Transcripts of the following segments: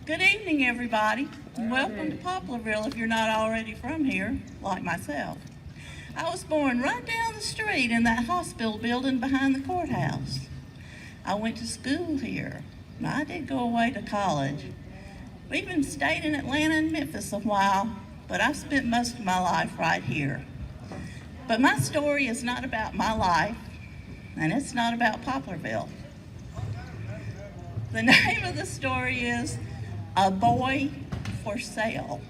Good evening, everybody. Welcome to Poplarville if you're not already from here, like myself. I was born right down the street in that hospital building behind the courthouse. I went to school here. I did go away to college. We even stayed in Atlanta and Memphis a while, but I've spent most of my life right here. But my story is not about my life, and it's not about Poplarville. The name of the story is A Boy for Sale.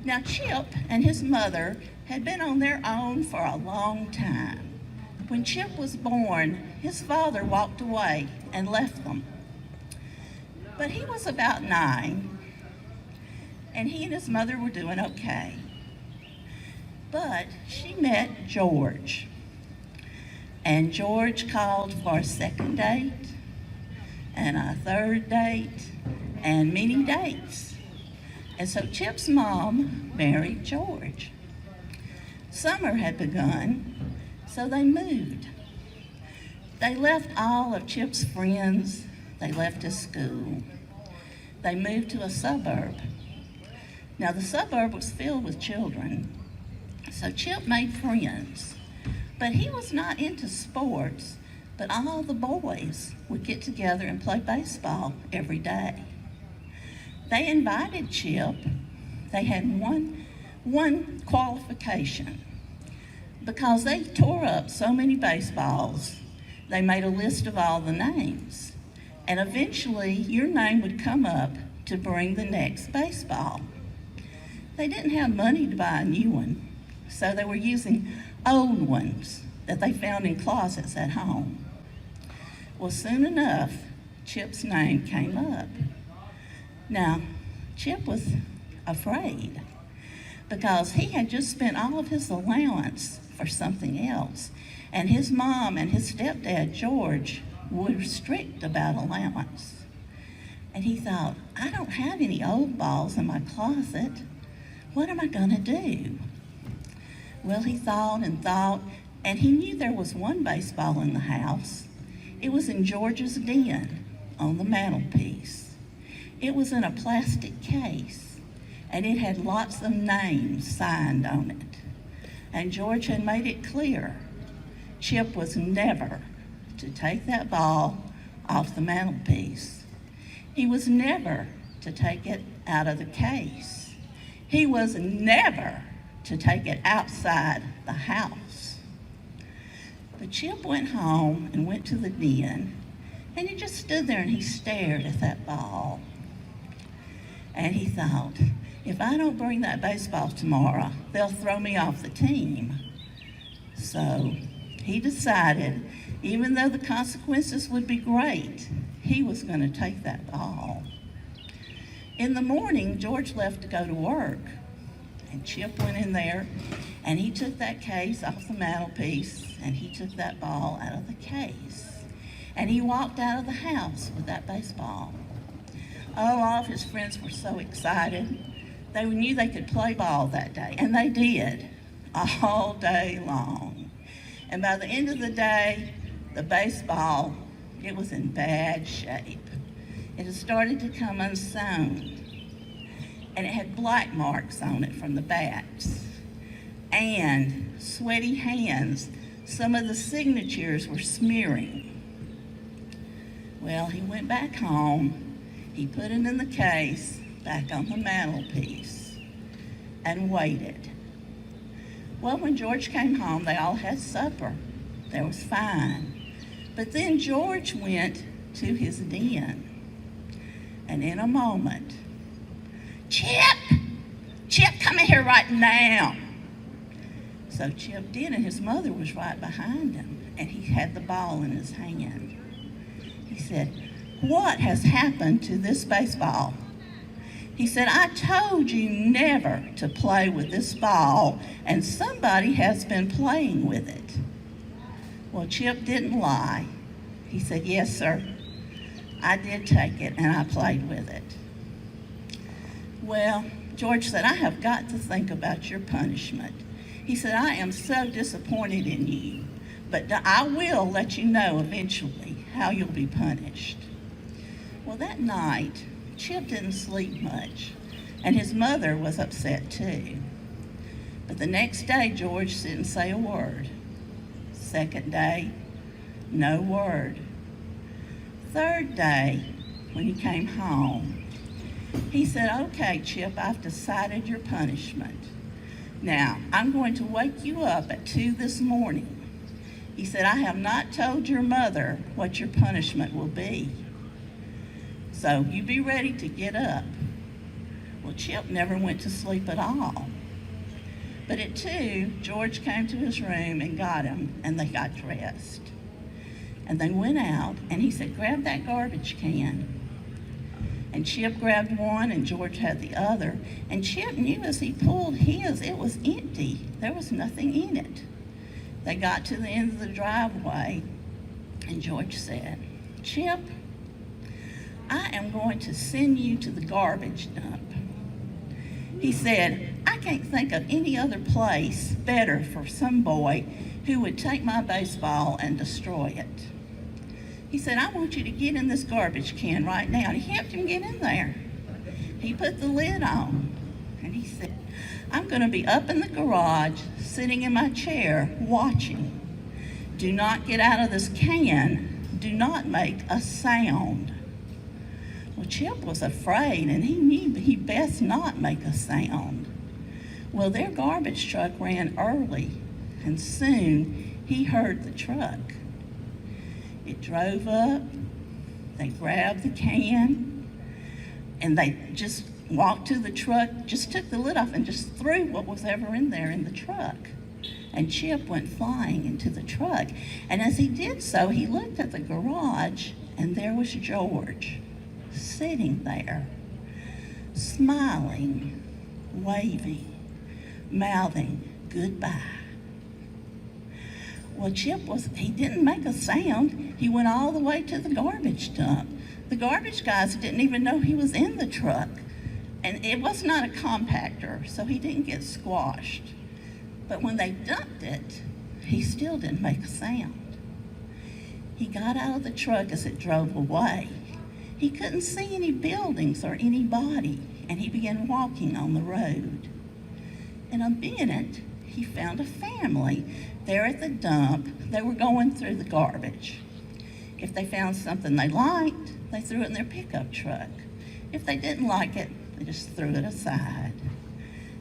Now, Chip and his mother had been on their own for a long time. When Chip was born, his father walked away and left them. But he was about 9, and he and his mother were doing okay. But she met George, and George called for a second date, and a third date, and many dates. And so Chip's mom married George. Summer had begun, so they moved. They left all of Chip's friends. They left his school. They moved to a suburb. Now, the suburb was filled with children, so Chip made friends. But he was not into sports, but all the boys would get together and play baseball every day. They invited Chip. They had one qualification. Because they tore up so many baseballs, they made a list of all the names. And eventually, your name would come up to bring the next baseball. They didn't have money to buy a new one, so they were using old ones that they found in closets at home. Well, soon enough, Chip's name came up. Now, Chip was afraid because he had just spent all of his allowance for something else, and his mom and his stepdad, George, were strict about allowance. And he thought, I don't have any old balls in my closet. What am I gonna do? Well, he thought, and he knew there was one baseball in the house. It was in George's den on the mantelpiece. It was in a plastic case, and it had lots of names signed on it. And George had made it clear, Chip was never to take that ball off the mantelpiece. He was never to take it out of the case. He was never to take it outside the house. But Chip went home and went to the den, and he just stood there and he stared at that ball. And he thought, if I don't bring that baseball tomorrow, they'll throw me off the team. So he decided, even though the consequences would be great, he was going to take that ball. In the morning, George left to go to work, and Chip went in there, and he took that case off the mantelpiece, and he took that ball out of the case, and he walked out of the house with that baseball. Oh, all of his friends were so excited. They knew they could play ball that day, and they did, all day long. And by the end of the day, the baseball, it was in bad shape. It had started to come unsewn, and it had black marks on it from the bats. And sweaty hands, some of the signatures were smearing. Well, he went back home. He put it in the case, back on the mantelpiece, and waited. Well, when George came home, they all had supper. There was fine. But then George went to his den, and in a moment, Chip, come in here right now. So Chip did, and his mother was right behind him, and he had the ball in his hand. He said, what has happened to this baseball? He said, I told you never to play with this ball, and somebody has been playing with it. Well, Chip didn't lie. He said, yes, sir, I did take it, and I played with it. Well, George said, I have got to think about your punishment. He said, I am so disappointed in you, but I will let you know eventually how you'll be punished. Well, that night, Chip didn't sleep much, and his mother was upset too. But the next day, George didn't say a word. Second day, no word. Third day, when he came home, he said, "Okay, Chip, I've decided your punishment. Now, I'm going to wake you up at 2 this morning." He said, "I have not told your mother what your punishment will be. So you be ready to get up." Well, Chip never went to sleep at all. But at 2, George came to his room and got him, and they got dressed. And they went out, and he said, "Grab that garbage can." And Chip grabbed one, and George had the other. And Chip knew as he pulled his, it was empty. There was nothing in it. They got to the end of the driveway, and George said, "Chip, I am going to send you to the garbage dump." He said, "I can't think of any other place better for some boy who would take my baseball and destroy it." He said, "I want you to get in this garbage can right now." And he helped him get in there. He put the lid on, and he said, "I'm going to be up in the garage, sitting in my chair, watching. Do not get out of this can. Do not make a sound." Well, Chip was afraid, and he knew he best not make a sound. Well, their garbage truck ran early, and soon he heard the truck. It drove up, they grabbed the can, and they just walked to the truck, just took the lid off and just threw what was ever in there in the truck. And Chip went flying into the truck. And as he did so, he looked at the garage, and there was George sitting there, smiling, waving, mouthing goodbye. Well, he didn't make a sound. He went all the way to the garbage dump. The garbage guys didn't even know he was in the truck. And it was not a compactor, so he didn't get squashed. But when they dumped it, he still didn't make a sound. He got out of the truck as it drove away. He couldn't see any buildings or anybody, and he began walking on the road. In a minute, he found a family there at the dump. They were going through the garbage. If they found something they liked, they threw it in their pickup truck. If they didn't like it, they just threw it aside.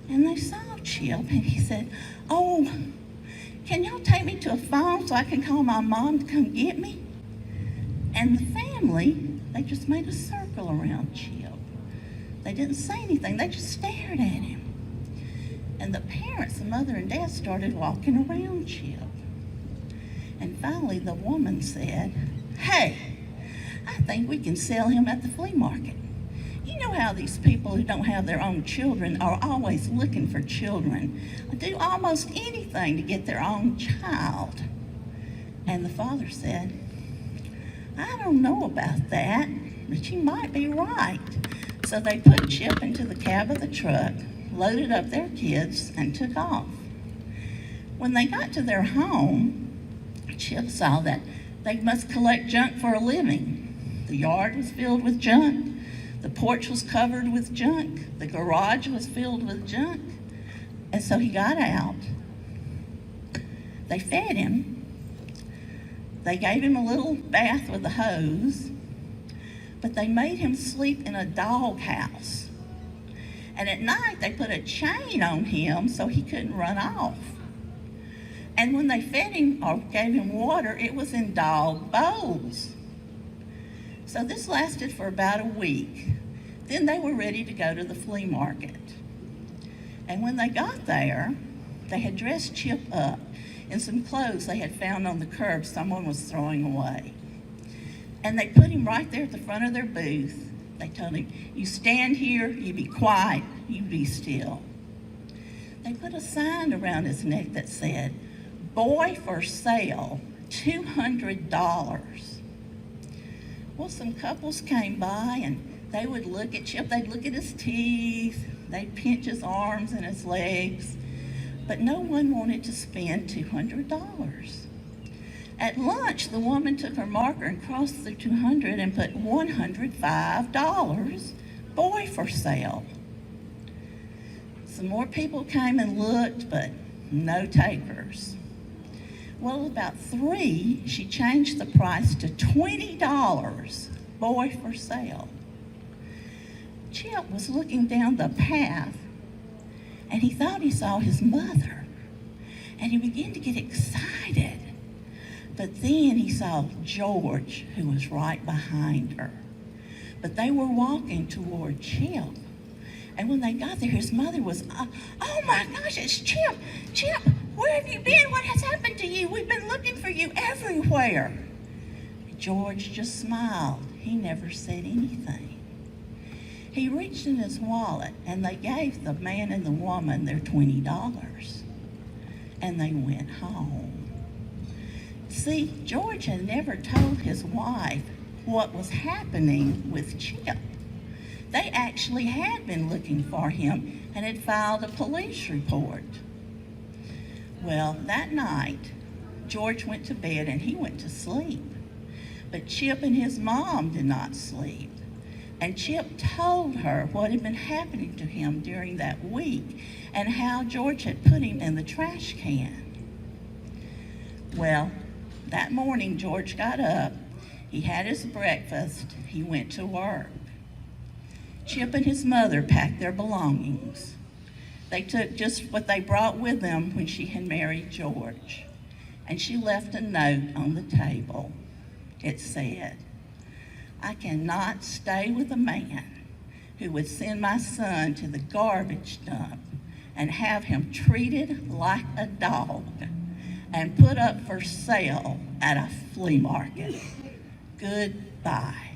And they saw Chip, and he said, "Oh, can y'all take me to a phone so I can call my mom to come get me?" And the family, they just made a circle around Chip. They didn't say anything. They just stared at him. And the parents, the mother and dad, started walking around Chip. And finally, the woman said, "Hey, I think we can sell him at the flea market. You know how these people who don't have their own children are always looking for children, do almost anything to get their own child." And the father said, "I don't know about that, but you might be right." So they put Chip into the cab of the truck, loaded up their kids, and took off. When they got to their home, Chip saw that they must collect junk for a living. The yard was filled with junk. The porch was covered with junk. The garage was filled with junk. And so he got out. They fed him. They gave him a little bath with a hose. But they made him sleep in a dog house. And at night, they put a chain on him so he couldn't run off. And when they fed him or gave him water, it was in dog bowls. So this lasted for about a week. Then they were ready to go to the flea market. And when they got there, they had dressed Chip up in some clothes they had found on the curb someone was throwing away. And they put him right there at the front of their booth. They told him, "You stand here, you be quiet, you be still." They put a sign around his neck that said, "Boy for sale, $200. Well, some couples came by and they would look at Chip. They'd look at his teeth. They'd pinch his arms and his legs. But no one wanted to spend $200. At lunch, the woman took her marker and crossed the 200 and put $105, boy for sale. Some more people came and looked, but no takers. Well, about 3, she changed the price to $20, boy for sale. Chip was looking down the path, and he thought he saw his mother, and he began to get excited. But then he saw George, who was right behind her. But they were walking toward Chip. And when they got there, his mother was, oh my gosh, it's Chip. Chip, where have you been? What has happened to you? We've been looking for you everywhere. George just smiled. He never said anything. He reached in his wallet, and they gave the man and the woman their $20. And they went home. See, George had never told his wife what was happening with Chip. They actually had been looking for him and had filed a police report. Well, that night, George went to bed and he went to sleep. But Chip and his mom did not sleep. And Chip told her what had been happening to him during that week and how George had put him in the trash can. Well, that morning George got up, he had his breakfast, he went to work. Chip and his mother packed their belongings. They took just what they brought with them when she had married George. And she left a note on the table. It said, I cannot stay with a man who would send my son to the garbage dump and have him treated like a dog and put up for sale at a flea market. Goodbye.